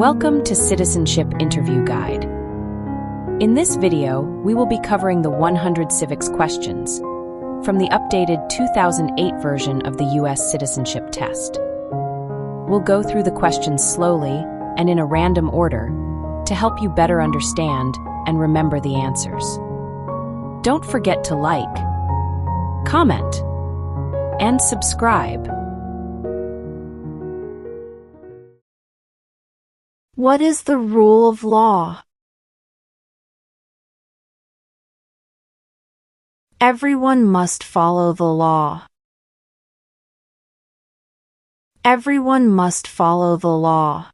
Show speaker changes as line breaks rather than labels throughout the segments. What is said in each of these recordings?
Welcome to Citizenship Interview Guide. In this video, we will be covering the 100 civics questions from the updated 2008 version of the U.S. Citizenship Test. We'll go through the questions slowly and in a random order to help you better understand and remember the answers. Don't forget to like, comment, and subscribe.
What is the rule of law? Everyone must follow the law. Everyone must follow the law.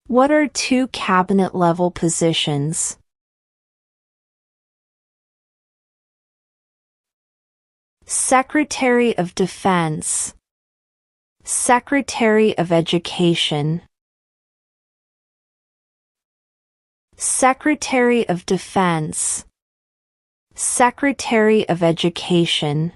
What are two cabinet-level positions? Secretary of Defense, Secretary of Education. Secretary of Defense, Secretary of Education.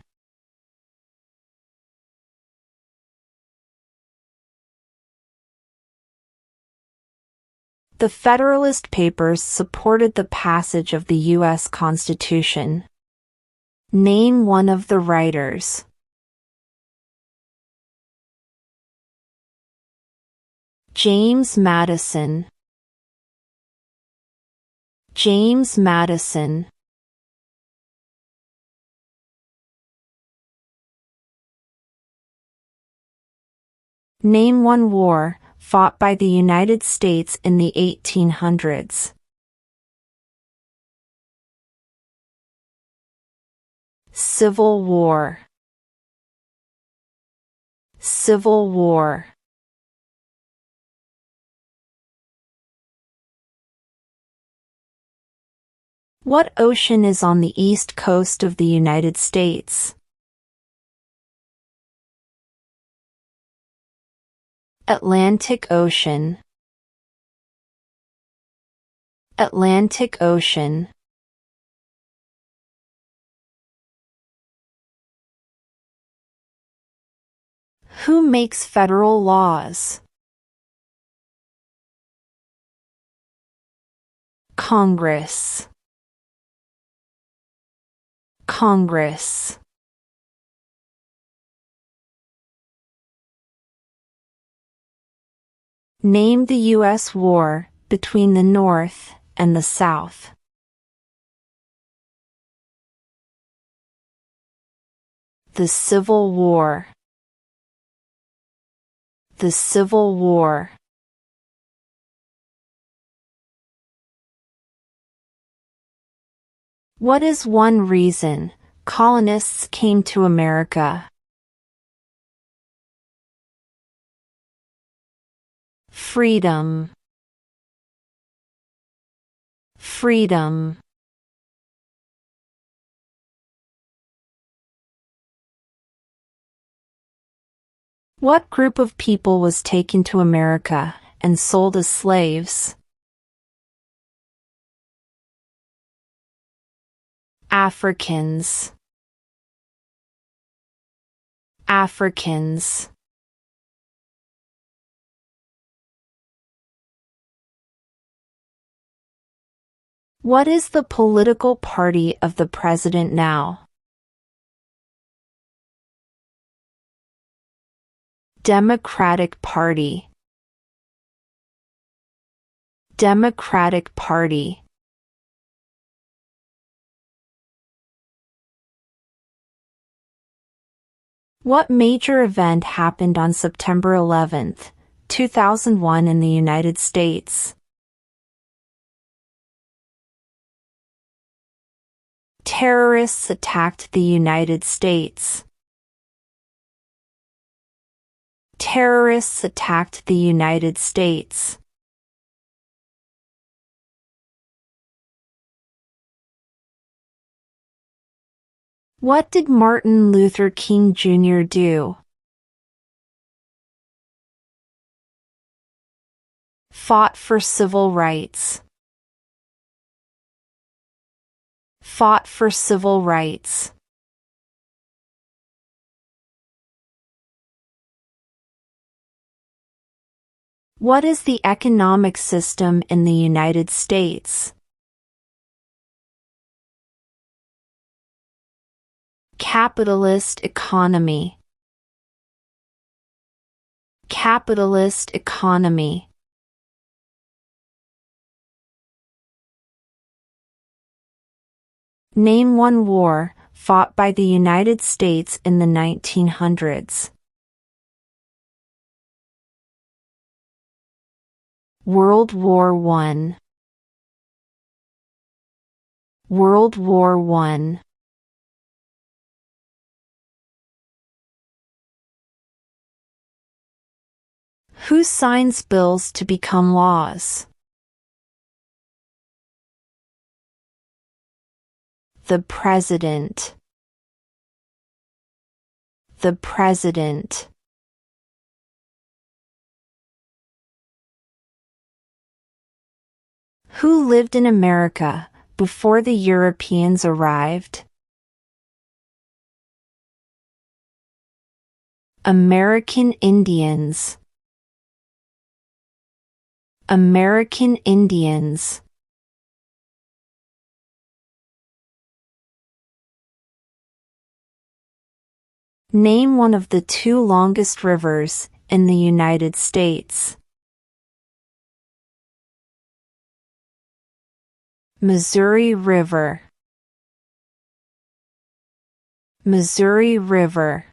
The Federalist Papers supported the passage of the U.S. Constitution. Name one of the writers. James Madison. James Madison. Name one war fought by the United States in the 1800s. Civil War. Civil War. What ocean is on the east coast of the United States? Atlantic Ocean. Atlantic Ocean. Who makes federal laws? Congress. Congress. Name the U.S. war between the North and the South. The Civil War. The Civil War. What is one reason colonists came to America? Freedom. Freedom. What group of people was taken to America and sold as slaves? Africans. Africans. What is the political party of the president now? Democratic Party. Democratic Party. What major event happened on September 11, 2001 in the United States? Terrorists attacked the United States. Terrorists attacked the United States. What did Martin Luther King Jr. do? Fought for civil rights. Fought for civil rights. What is the economic system in the United States? Capitalist economy. Capitalist economy. Name one war fought by the United States in the 1900s. World War I. World War I. Who signs bills to become laws? The President. The President. Who lived in America before the Europeans arrived? American Indians. American Indians. Name one of the two longest rivers in the United States. Missouri River. Missouri River.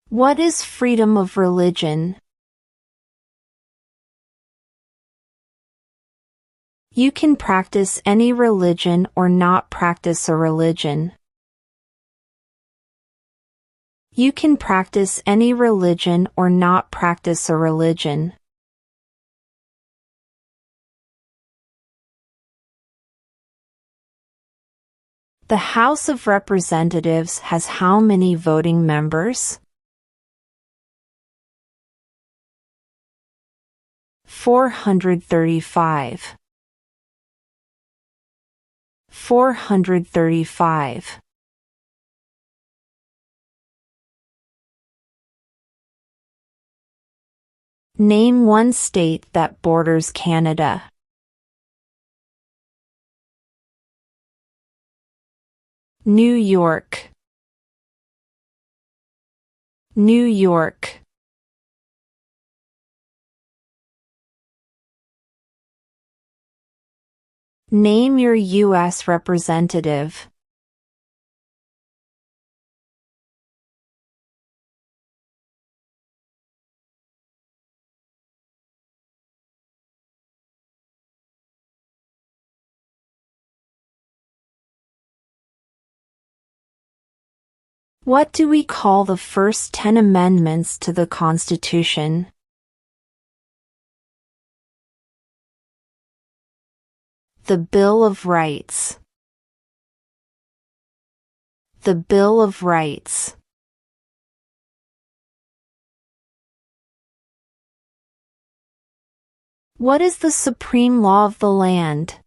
What is freedom of religion? You can practice any religion or not practice a religion. You can practice any religion or not practice a religion. The House of Representatives has how many voting members? 435. 435. Name one state that borders Canada. New York. New York. Name your U.S. representative. What do we call the first 10 amendments to the Constitution? The Bill of Rights. The Bill of Rights. What is the supreme law of the land?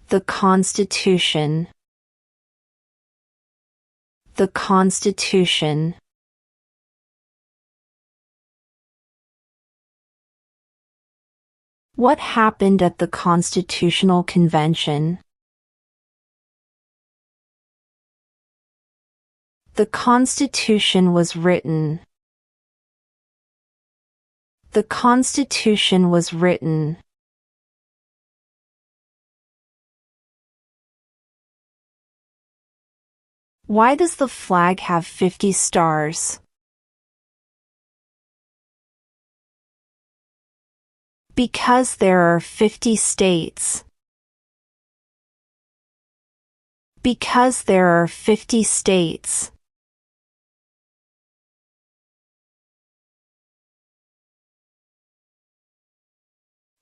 The Constitution. The Constitution. What happened at the Constitutional Convention? The Constitution was written. The Constitution was written. Why does the flag have 50 stars? Because there are 50 states. Because there are 50 states.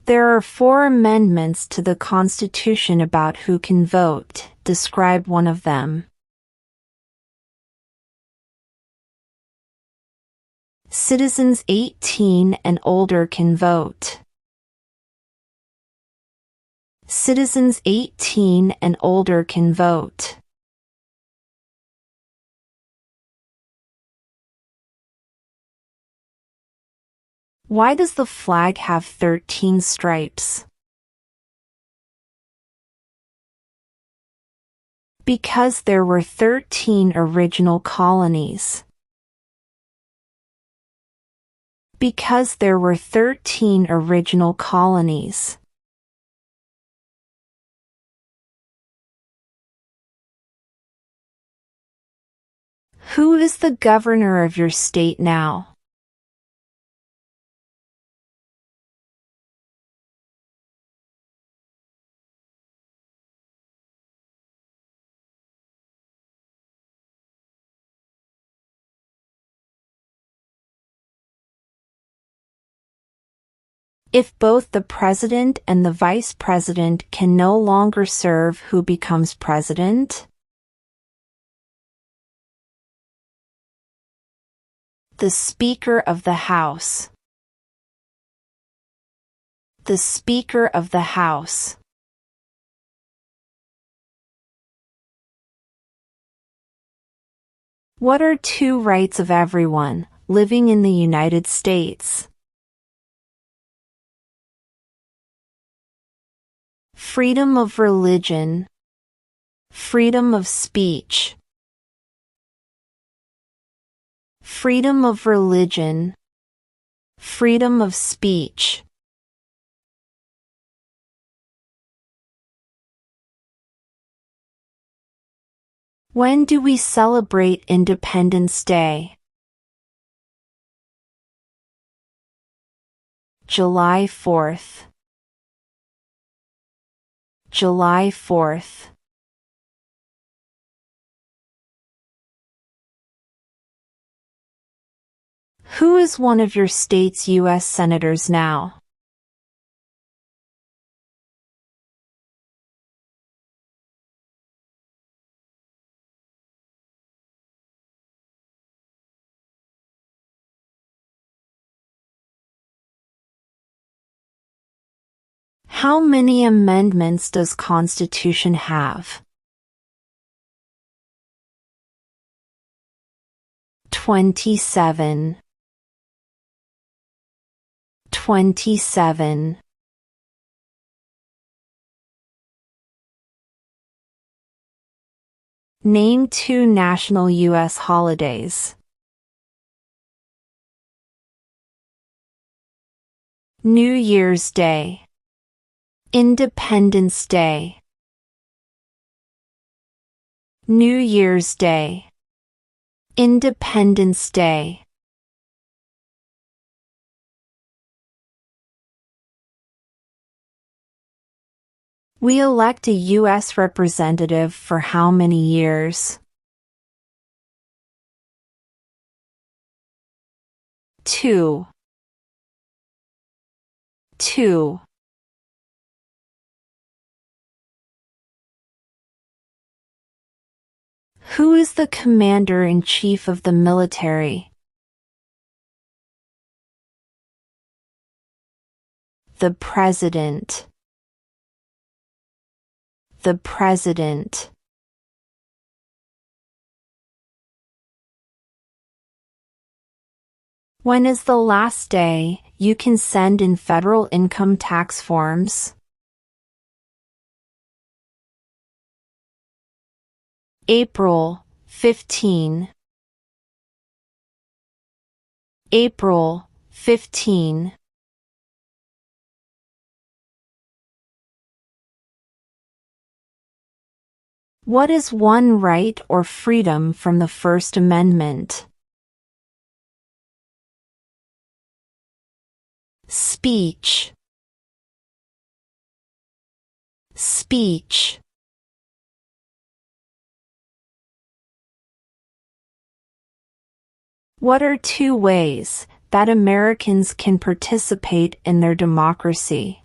There are 4 amendments to the Constitution about who can vote. Describe one of them. Citizens 18 and older can vote. Citizens 18 and older can vote. Why does the flag have 13 stripes? Because there were 13 original colonies. Because there were 13 original colonies. Who is the governor of your state now? If both the president and the vice president can no longer serve, who becomes president? The Speaker of the House. The Speaker of the House. What are two rights of everyone living in the United States? Freedom of religion, freedom of speech. Freedom of religion, freedom of speech. When do we celebrate Independence Day? July 4th. July 4th. Who is one of your state's U.S. senators now? How many amendments does Constitution have? 27. 27. Name two national U.S. holidays. New Year's Day. Independence Day. New Year's Day. Independence Day. We elect a U.S. representative for how many years? 2. 2. Who is the commander-in-chief of the military? The President. The President. When is the last day you can send in federal income tax forms? April 15. April 15. What is one right or freedom from the First Amendment? Speech. Speech. What are two ways that Americans can participate in their democracy?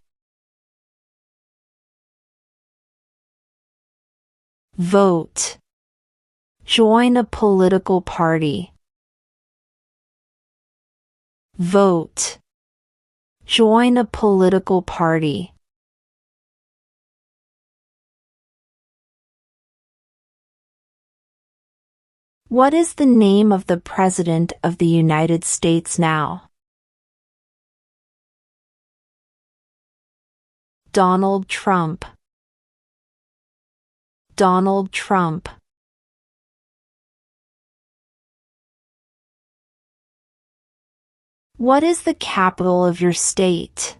Vote. Join a political party. Vote. Join a political party. What is the name of the President of the United States now? Donald Trump. Donald Trump. What is the capital of your state?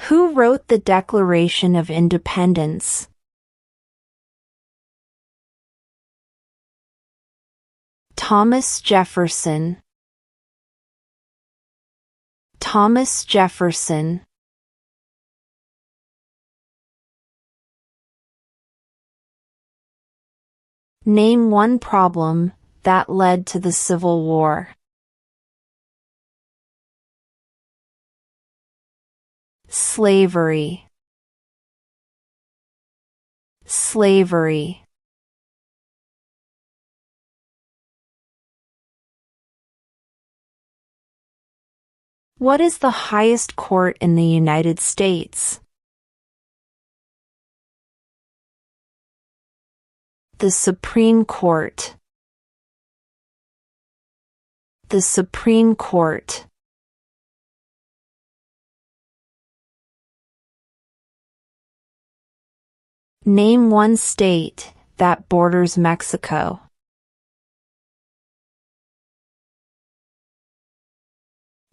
Who wrote the Declaration of Independence? Thomas Jefferson. Thomas Jefferson. Name one problem that led to the Civil War. Slavery. Slavery. What is the highest court in the United States? The Supreme Court. The Supreme Court. Name one state that borders Mexico.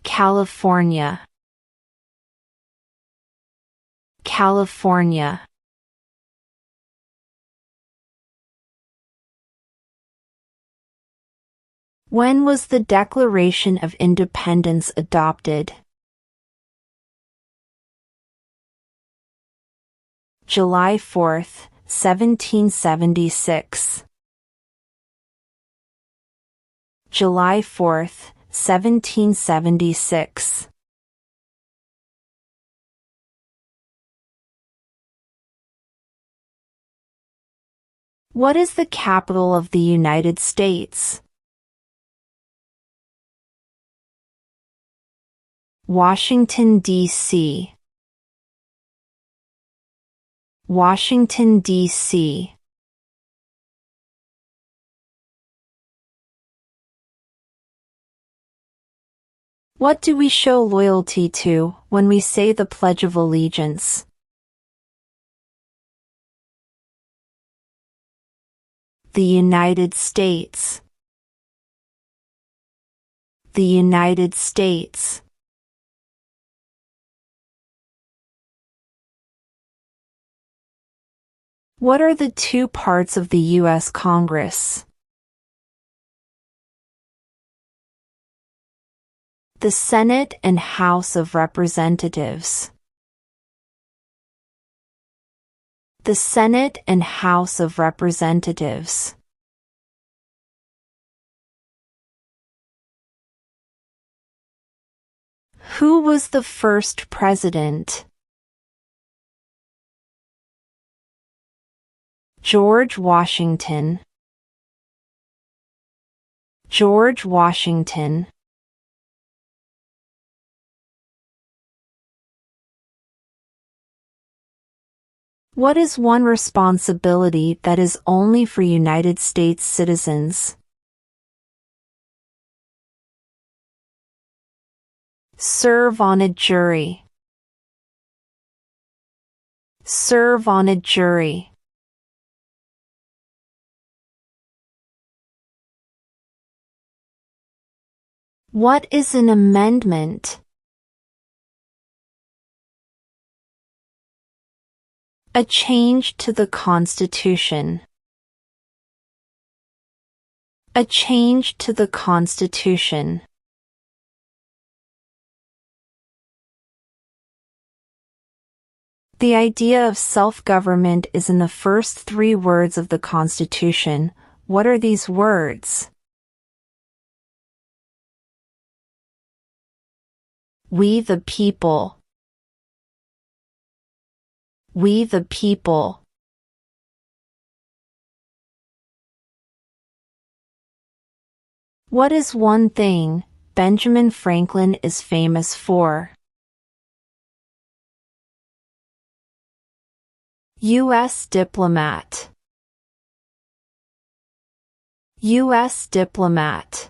California. California. When was the Declaration of Independence adopted? July 4, 1776. July 4, 1776. What is the capital of the United States? Washington, D.C. Washington, D.C. What do we show loyalty to when we say the Pledge of Allegiance? The United States. The United States. What are the two parts of the U.S. Congress? The Senate and House of Representatives. The Senate and House of Representatives. Who was the first president? George Washington. George Washington. What is one responsibility that is only for United States citizens? Serve on a jury. Serve on a jury. What is an amendment? A change to the Constitution. A change to the Constitution. The idea of self-government is in the first three words of the Constitution. What are these words? We the people. We the people. What is one thing Benjamin Franklin is famous for? U.S. diplomat. U.S. diplomat.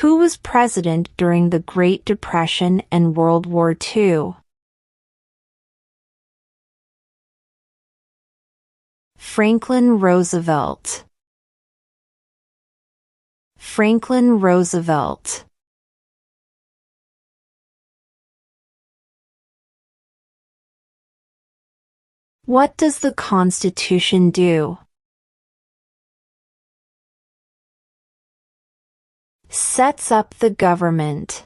Who was president during the Great Depression and World War II? Franklin Roosevelt. Franklin Roosevelt. What does the Constitution do? Sets up the government.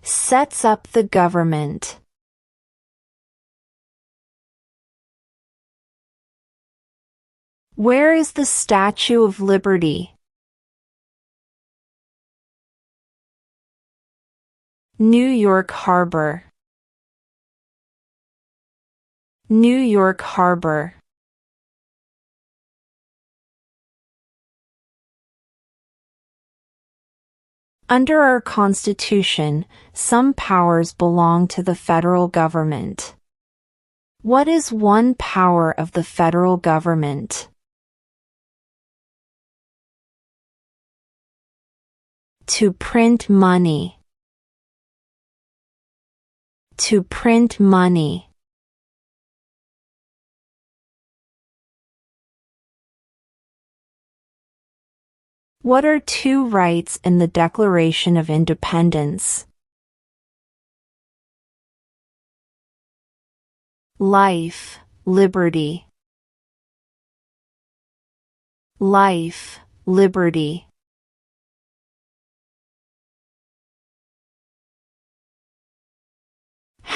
Sets up the government. Where is the Statue of Liberty? New York Harbor. New York Harbor. Under our Constitution, some powers belong to the federal government. What is one power of the federal government? To print money. To print money. What are two rights in the Declaration of Independence? Life, liberty. Life, liberty.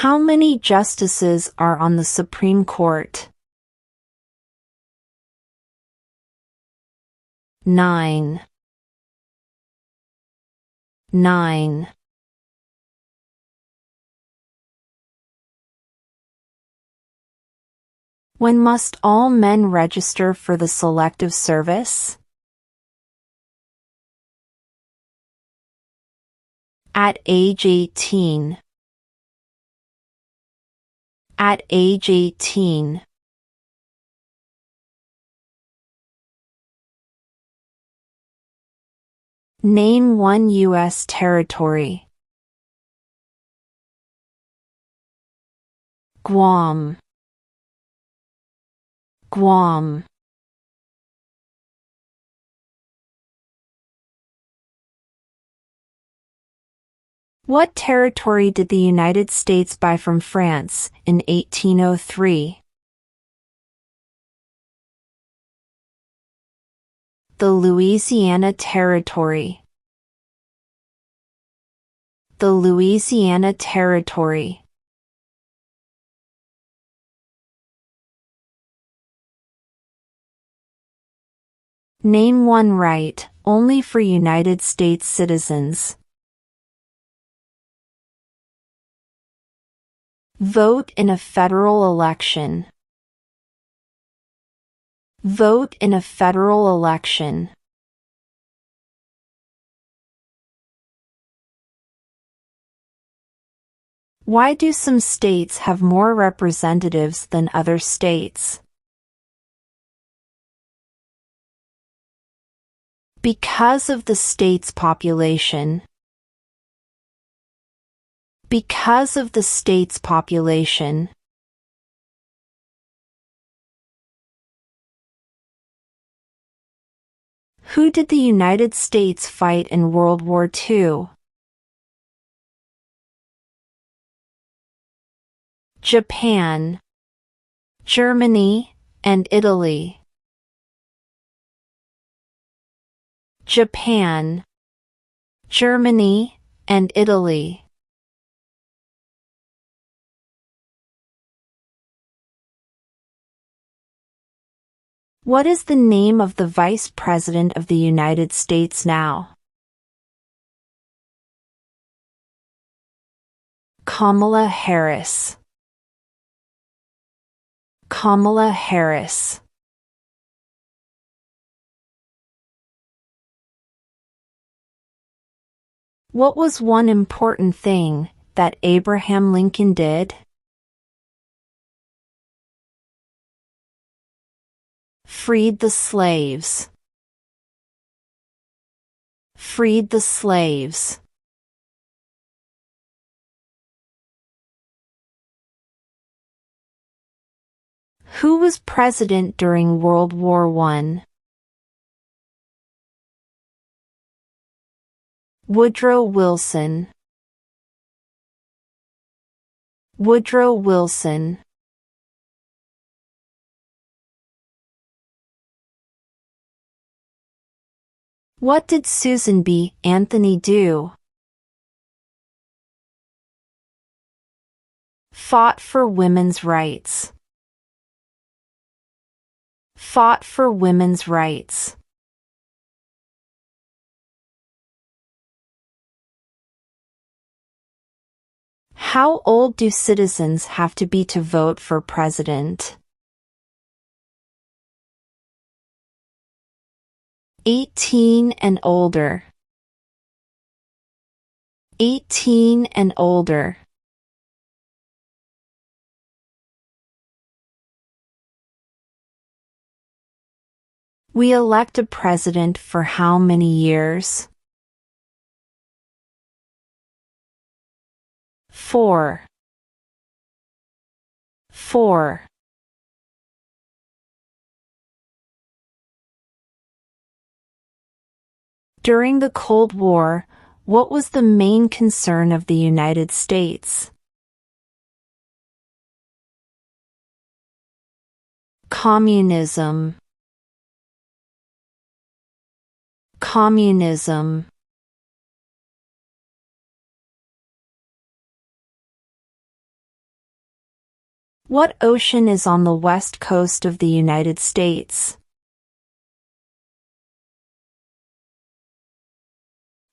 How many justices are on the Supreme Court? 9. 9. When must all men register for the Selective Service? At age 18. At age 18. Name one U.S. territory. Guam. Guam. What territory did the United States buy from France in 1803? The Louisiana Territory. The Louisiana Territory. Name one right only for United States citizens. Vote in a federal election. Vote in a federal election. Why do some states have more representatives than other states? Because of the state's population. Because of the state's population. Who did the United States fight in World War II? Japan, Germany, and Italy. Japan, Germany, and Italy. What is the name of the Vice President of the United States now? Kamala Harris. Kamala Harris. What was one important thing that Abraham Lincoln did? Freed the slaves. Freed the slaves. Who was president during World War I? Woodrow Wilson. Woodrow Wilson. What did Susan B. Anthony do? Fought for women's rights. Fought for women's rights. How old do citizens have to be to vote for president? 18 and older. 18 and older. We elect a president for how many years? 4. 4. During the Cold War, what was the main concern of the United States? Communism. Communism. What ocean is on the west coast of the United States?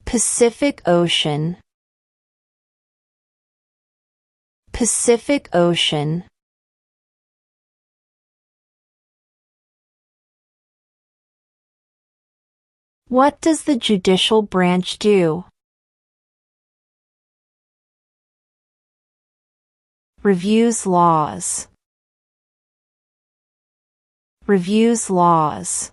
Pacific Ocean. Pacific Ocean. What does the judicial branch do? Reviews laws. Reviews laws.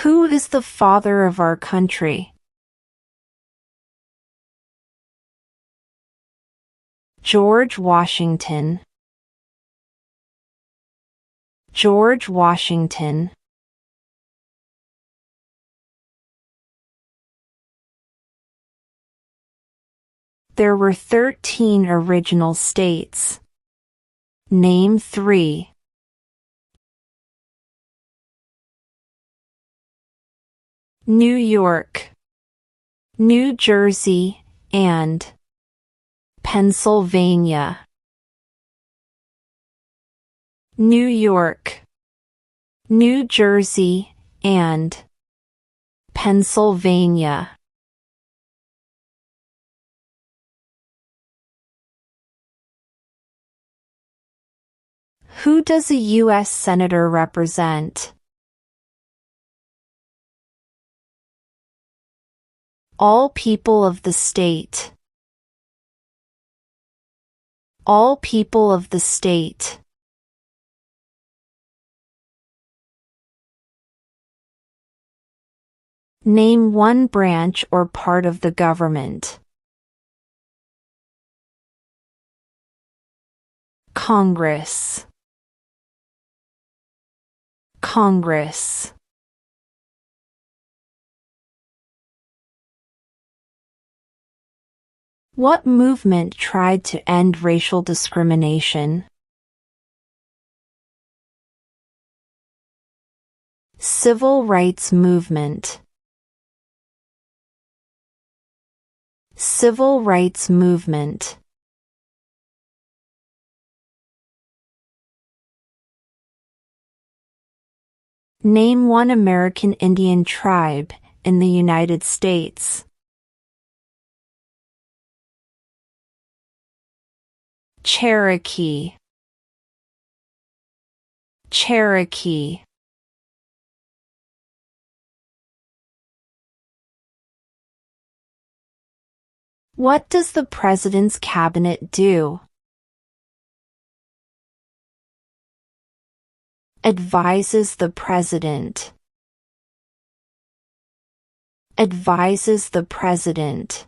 Who is the father of our country? George Washington. George Washington. There were 13 original states. Name 3. New York, New Jersey, and Pennsylvania. New York, New Jersey, and Pennsylvania. Who does a U.S. Senator represent? All people of the state. All people of the state. Name one branch or part of the government. Congress. Congress. What movement tried to end racial discrimination? Civil rights movement. Civil rights movement. Name one American Indian tribe in the United States. Cherokee, Cherokee. What does the President's Cabinet do? Advises the President. Advises the President.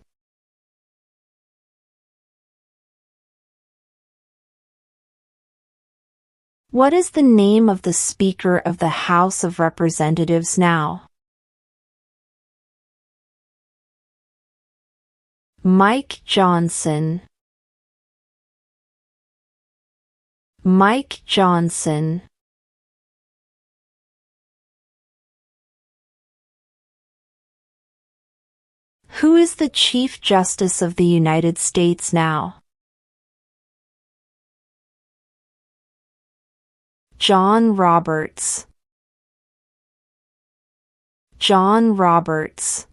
What is the name of the Speaker of the House of Representatives now? Mike Johnson. Mike Johnson. Who is the Chief Justice of the United States now? John Roberts. John Roberts.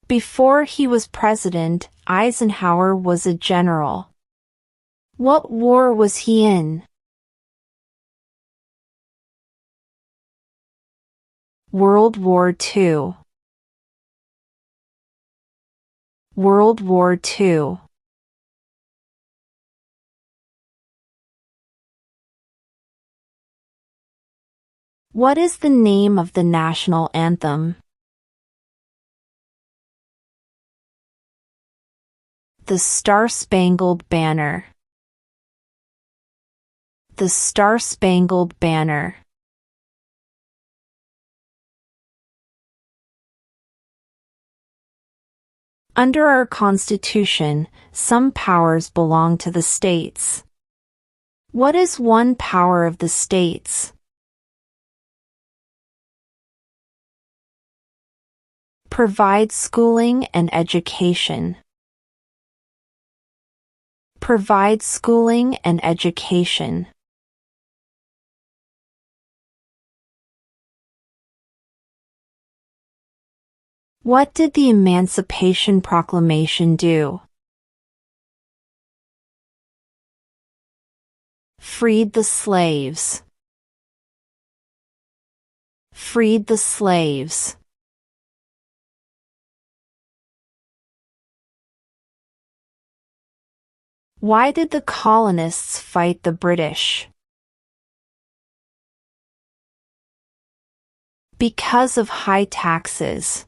Before he was president, Eisenhower was a general. What war was he in? World War II. World War II. What is the name of the national anthem? The Star-Spangled Banner. The Star-Spangled Banner. Under our Constitution, some powers belong to the states. What is one power of the states? Provide schooling and education. Provide schooling and education. What did the Emancipation Proclamation do? Freed the slaves. Freed the slaves. Why did the colonists fight the British? Because of high taxes.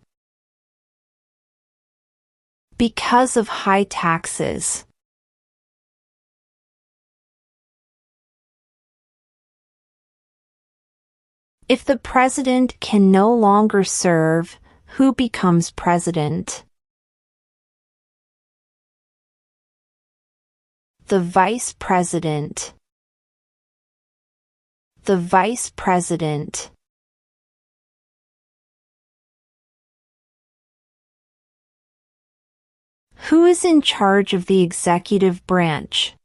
Because of high taxes. If the president can no longer serve, who becomes president? The vice president. The vice president. Who is in charge of the executive branch?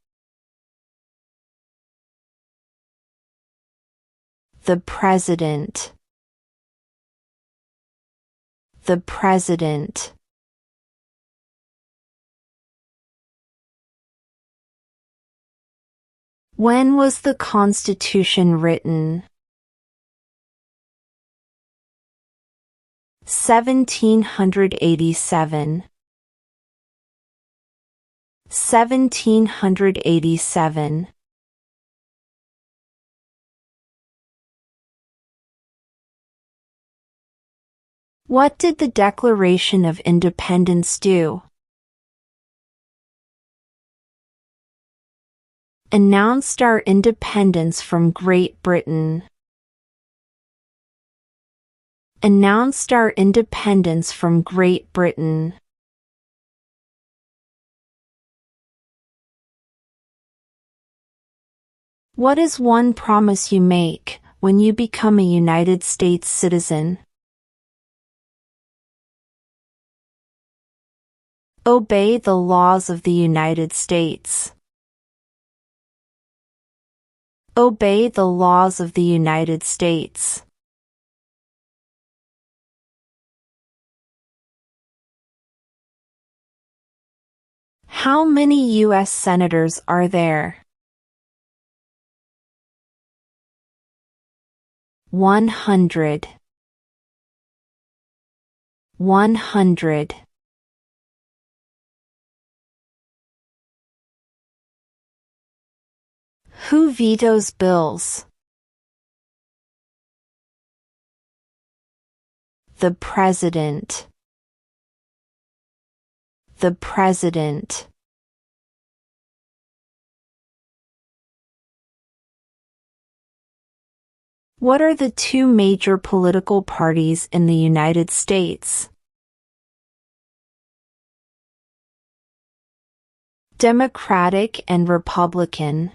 The president. The president. When was the Constitution written? 1787. 1787. What did the Declaration of Independence do? Announced our independence from Great Britain. Announced our independence from Great Britain. What is one promise you make when you become a United States citizen? Obey the laws of the United States. Obey the laws of the United States. How many U.S. senators are there? 100. 100. Who vetoes bills? The President. The President. What are the two major political parties in the United States? Democratic and Republican.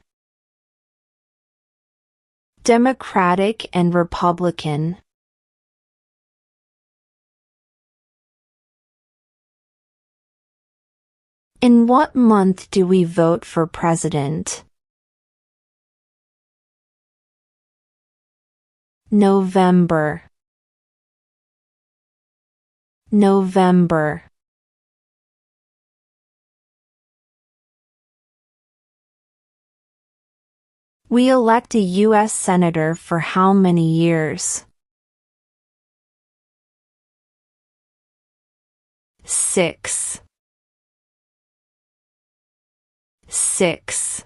Democratic and Republican. In what month do we vote for president? November. November. We elect a U.S. Senator for how many years? 6. 6.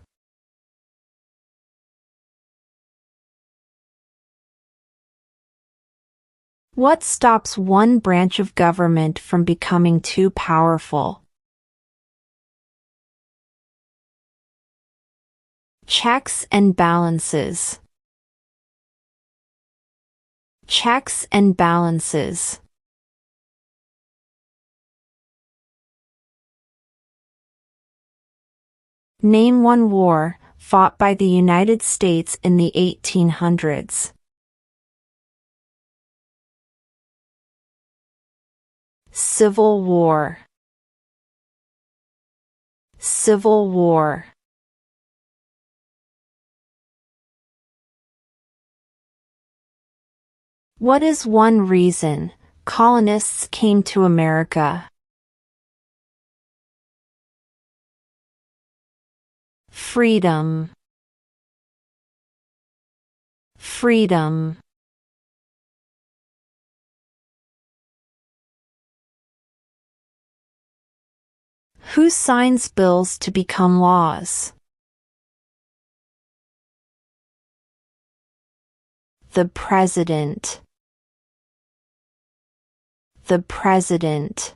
What stops one branch of government from becoming too powerful? Checks and balances. Checks and balances. Name one war fought by the United States in the 1800s. Civil War. Civil War. What is one reason colonists came to America? Freedom. Freedom. Who signs bills to become laws? The President. The President.